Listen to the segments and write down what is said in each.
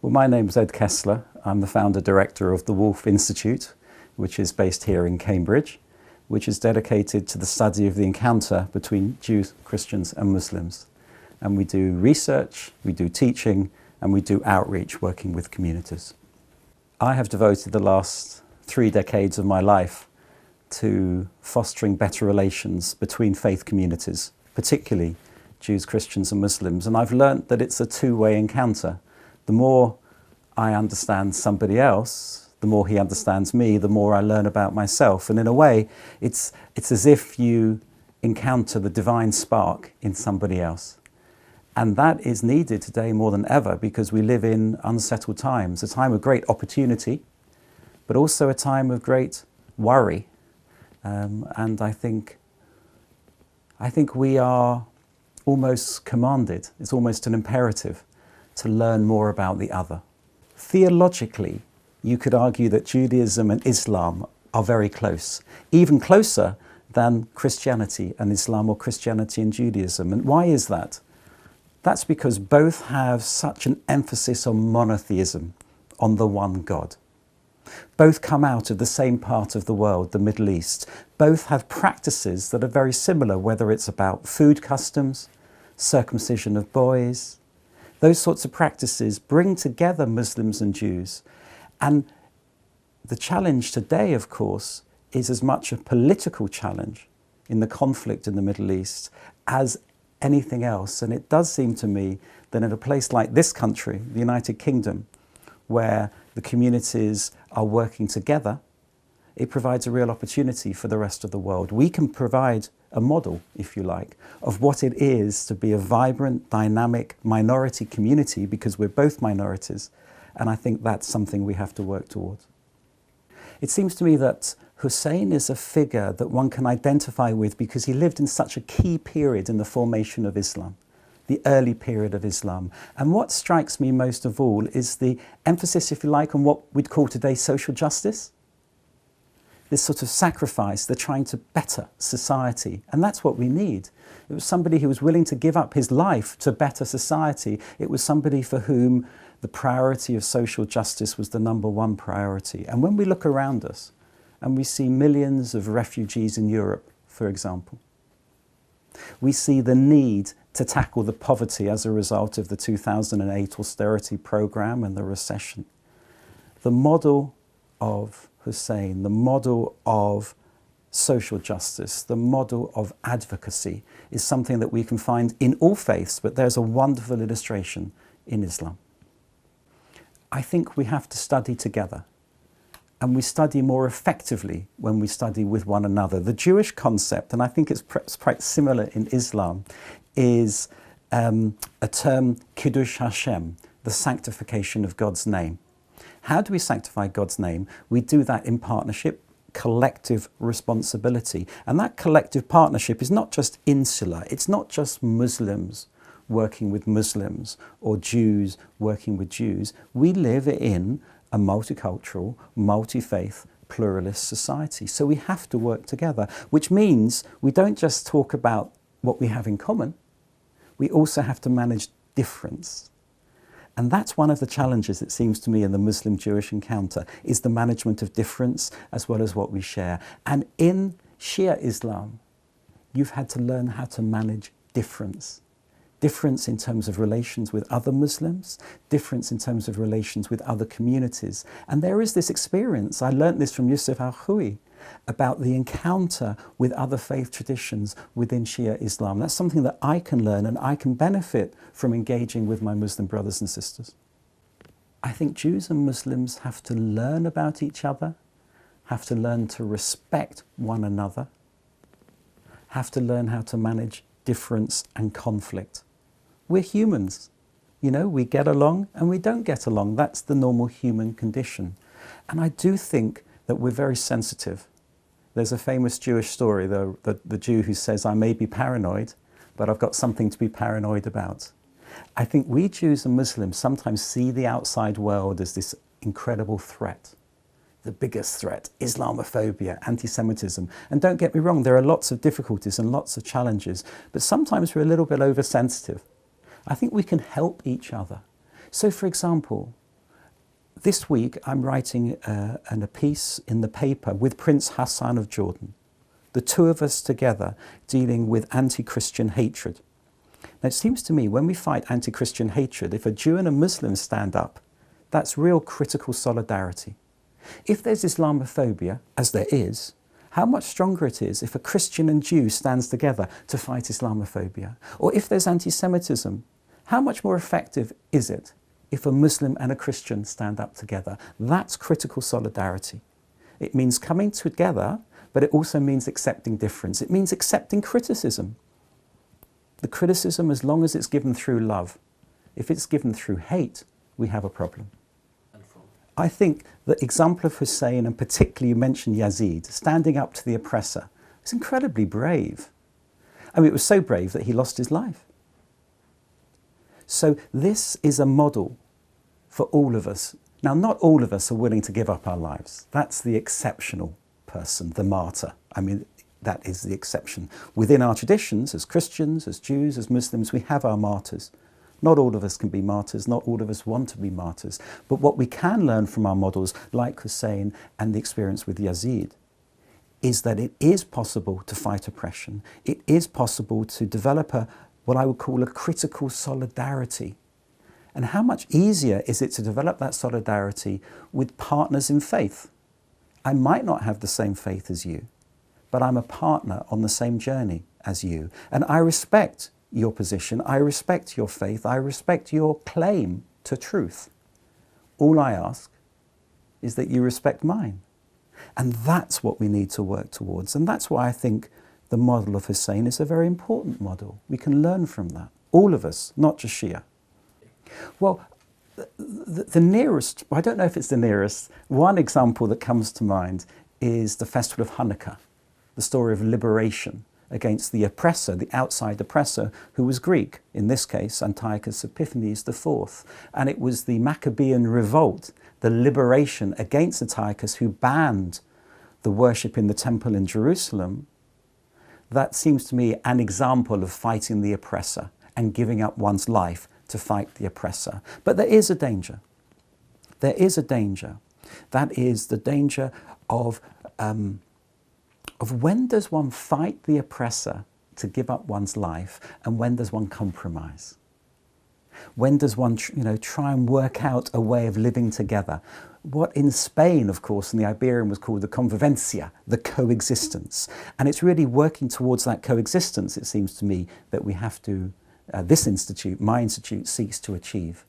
Well, my name's Ed Kessler. I'm the founder-director of the Woolf Institute, which is based here in Cambridge, which is dedicated to the study of the encounter between Jews, Christians and Muslims. And we do research, we do teaching, and we do outreach working with communities. I have devoted the last 3 decades of my life to fostering better relations between faith communities, particularly Jews, Christians and Muslims. And I've learnt that it's a two-way encounter. The more I understand somebody else, the more he understands me, the more I learn about myself. And in a way, it's as if you encounter the divine spark in somebody else. And that is needed today more than ever because we live in unsettled times, a time of great opportunity, but also a time of great worry. And I think we are almost commanded, it's almost an imperative, to learn more about the other. Theologically, you could argue that Judaism and Islam are very close, even closer than Christianity and Islam or Christianity and Judaism. And why is that? That's because both have such an emphasis on monotheism, on the one God. Both come out of the same part of the world, the Middle East. Both have practices that are very similar, whether it's about food customs, circumcision of boys. Those sorts of practices bring together Muslims and Jews. And the challenge today, of course, is as much a political challenge in the conflict in the Middle East as anything else. And it does seem to me that in a place like this country, the United Kingdom, where the communities are working together, it provides a real opportunity for the rest of the world. We can provide a model, if you like, of what it is to be a vibrant, dynamic minority community because we're both minorities. And I think that's something we have to work towards. It seems to me that Hussein is a figure that one can identify with because he lived in such a key period in the formation of Islam, the early period of Islam. And what strikes me most of all is the emphasis, if you like, on what we'd call today social justice. This sort of sacrifice, the trying to better society. And that's what we need. It was somebody who was willing to give up his life to better society. It was somebody for whom the priority of social justice was the #1 priority. And when we look around us and we see millions of refugees in Europe, for example, we see the need to tackle the poverty as a result of the 2008 austerity program and the recession. The model of Hussein, the model of social justice, the model of advocacy is something that we can find in all faiths, but there's a wonderful illustration in Islam. I think we have to study together, and we study more effectively when we study with one another. The Jewish concept, and I think it's quite similar in Islam, is a term, Kiddush Hashem, the sanctification of God's name. How do we sanctify God's name? We do that in partnership, collective responsibility. And that collective partnership is not just insular, it's not just Muslims working with Muslims or Jews working with Jews. We live in a multicultural, multi-faith, pluralist society. So we have to work together, which means we don't just talk about what we have in common, we also have to manage difference. And that's one of the challenges, it seems to me, in the Muslim-Jewish encounter, is the management of difference as well as what we share. And in Shia Islam, you've had to learn how to manage difference. Difference in terms of relations with other Muslims, difference in terms of relations with other communities. And there is this experience, I learned this from Yusuf al-Khawi, about the encounter with other faith traditions within Shia Islam. That's something that I can learn and I can benefit from engaging with my Muslim brothers and sisters. I think Jews and Muslims have to learn about each other, have to learn to respect one another, have to learn how to manage difference and conflict. We're humans. You know, we get along and we don't get along. That's the normal human condition. And I do think that we're very sensitive. There's a famous Jewish story, the Jew who says, I may be paranoid, but I've got something to be paranoid about. I think we Jews and Muslims sometimes see the outside world as this incredible threat. The biggest threat, Islamophobia, anti-Semitism. And don't get me wrong, there are lots of difficulties and lots of challenges, but sometimes we're a little bit oversensitive. I think we can help each other. So for example, This week I'm writing a piece in the paper with Prince Hussein of Jordan, the two of us together dealing with anti-Christian hatred. Now it seems to me when we fight anti-Christian hatred, if a Jew and a Muslim stand up, that's real critical solidarity. If there's Islamophobia, as there is, how much stronger it is if a Christian and Jew stands together to fight Islamophobia. Or if there's anti-Semitism, how much more effective is it if a Muslim and a Christian stand up together? That's critical solidarity. It means coming together, but it also means accepting difference. It means accepting criticism. The criticism, as long as it's given through love. If it's given through hate, we have a problem. I think the example of Hussein, and particularly you mentioned Yazid, standing up to the oppressor, was incredibly brave. I mean, it was so brave that he lost his life. So this is a model for all of us. Now, not all of us are willing to give up our lives. That's the exceptional person, the martyr. I mean, that is the exception. Within our traditions, as Christians, as Jews, as Muslims, we have our martyrs. Not all of us can be martyrs, not all of us want to be martyrs. But what we can learn from our models, like Hussein and the experience with Yazid, is that it is possible to fight oppression. It is possible to develop what I would call a critical solidarity. And how much easier is it to develop that solidarity with partners in faith? I might not have the same faith as you, but I'm a partner on the same journey as you. And I respect your position, I respect your faith, I respect your claim to truth. All I ask is that you respect mine. And that's what we need to work towards. And that's why I think the model of Hussein is a very important model. We can learn from that. All of us, not just Shia. Well, the nearest, I don't know if it's the nearest, one example that comes to mind is the festival of Hanukkah, the story of liberation against the oppressor, the outside oppressor, who was Greek, in this case Antiochus Epiphanes IV. And it was the Maccabean revolt, the liberation against Antiochus, who banned the worship in the temple in Jerusalem. That seems to me an example of fighting the oppressor and giving up one's life to fight the oppressor. But there is a danger. There is a danger. That is the danger of when does one fight the oppressor to give up one's life, and when does one compromise? When does one try and work out a way of living together? What in Spain, of course, in the Iberian was called the convivencia, the coexistence. And it's really working towards that coexistence, it seems to me, that we have to, this institute, my institute, seeks to achieve.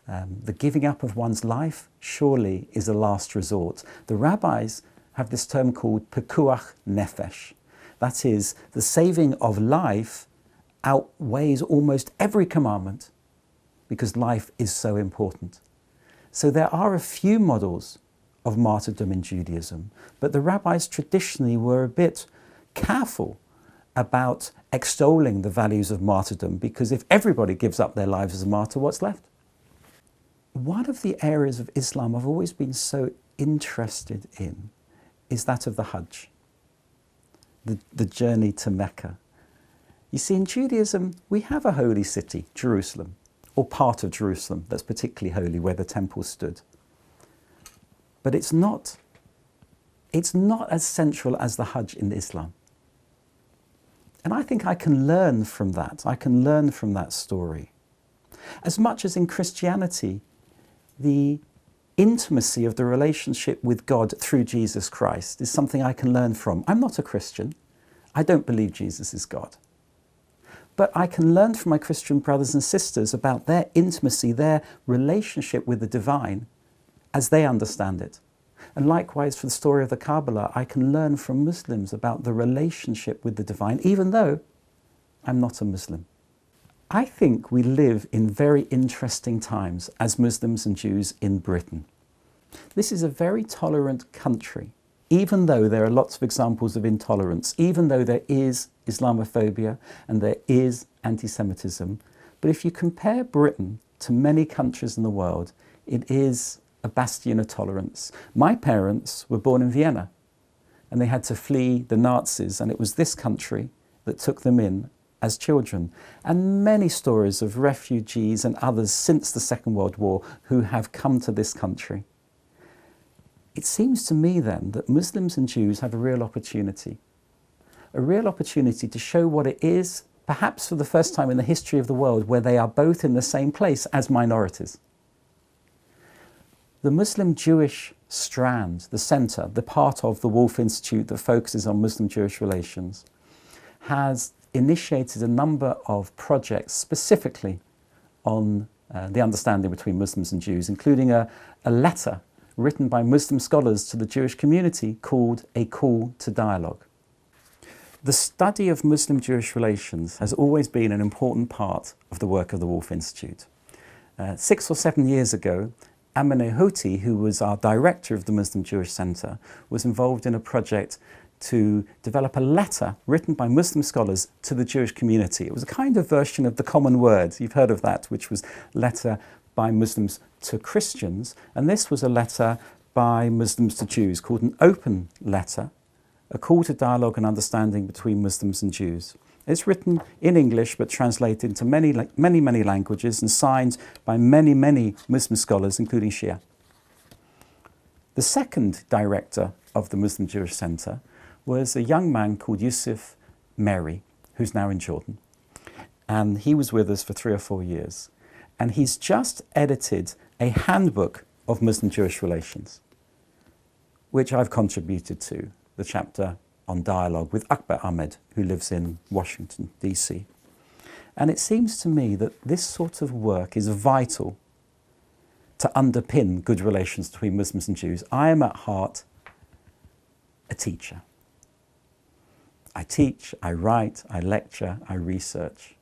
The giving up of one's life surely is a last resort. The rabbis have this term called pekuach nefesh. That is, the saving of life outweighs almost every commandment because life is so important. So there are a few models of martyrdom in Judaism, but the rabbis traditionally were a bit careful about extolling the values of martyrdom, because if everybody gives up their lives as a martyr, what's left? One of the areas of Islam I've always been so interested in is that of the Hajj, the journey to Mecca. You see, in Judaism, we have a holy city, Jerusalem, or part of Jerusalem that's particularly holy, where the temple stood. But it's not as central as the Hajj in Islam. And I think I can learn from that. I can learn from that story. As much as in Christianity, the intimacy of the relationship with God through Jesus Christ is something I can learn from. I'm not a Christian. I don't believe Jesus is God. But I can learn from my Christian brothers and sisters about their intimacy, their relationship with the divine as they understand it. And likewise, for the story of the Kabbalah, I can learn from Muslims about the relationship with the divine, even though I'm not a Muslim. I think we live in very interesting times as Muslims and Jews in Britain. This is a very tolerant country, even though there are lots of examples of intolerance, even though there is Islamophobia and there is anti-Semitism. But if you compare Britain to many countries in the world, it is a bastion of tolerance. My parents were born in Vienna and they had to flee the Nazis, and it was this country that took them in as children, and many stories of refugees and others since the Second World War who have come to this country. It seems to me then that Muslims and Jews have a real opportunity to show what it is, perhaps for the first time in the history of the world, where they are both in the same place as minorities. The Muslim-Jewish strand, the centre, the part of the Woolf Institute that focuses on Muslim-Jewish relations, has initiated a number of projects specifically on the understanding between Muslims and Jews, including a letter written by Muslim scholars to the Jewish community called A Call to Dialogue. The study of Muslim-Jewish relations has always been an important part of the work of the Woolf Institute. 6 or 7 years ago, Amine Houthi, who was our director of the Muslim-Jewish Centre, was involved in a project to develop a letter written by Muslim scholars to the Jewish community. It was a kind of version of the common word, you've heard of that, which was letter by Muslims to Christians, and this was a letter by Muslims to Jews called an open letter, a call to dialogue and understanding between Muslims and Jews. It's written in English but translated into many languages and signed by many Muslim scholars, including Shia. The second director of the Muslim Jewish Centre was a young man called Yusuf Meri, who's now in Jordan. And he was with us for 3 or 4 years. And he's just edited a handbook of Muslim-Jewish relations, which I've contributed to, the chapter on dialogue with Akbar Ahmed, who lives in Washington, DC. And it seems to me that this sort of work is vital to underpin good relations between Muslims and Jews. I am at heart a teacher. I teach, I write, I lecture, I research.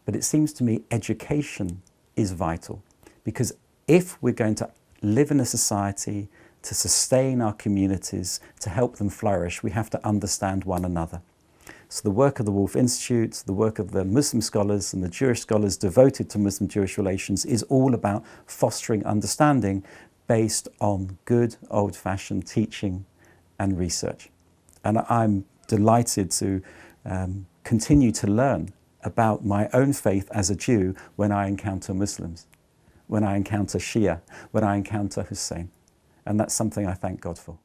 But it seems to me education is vital, because if we're going to live in a society, to sustain our communities, to help them flourish, we have to understand one another. So the work of the Woolf Institute, the work of the Muslim scholars and the Jewish scholars devoted to Muslim-Jewish relations is all about fostering understanding based on good old-fashioned teaching and research. And I'm delighted to continue to learn about my own faith as a Jew when I encounter Muslims, when I encounter Shia, when I encounter Hussein. And that's something I thank God for.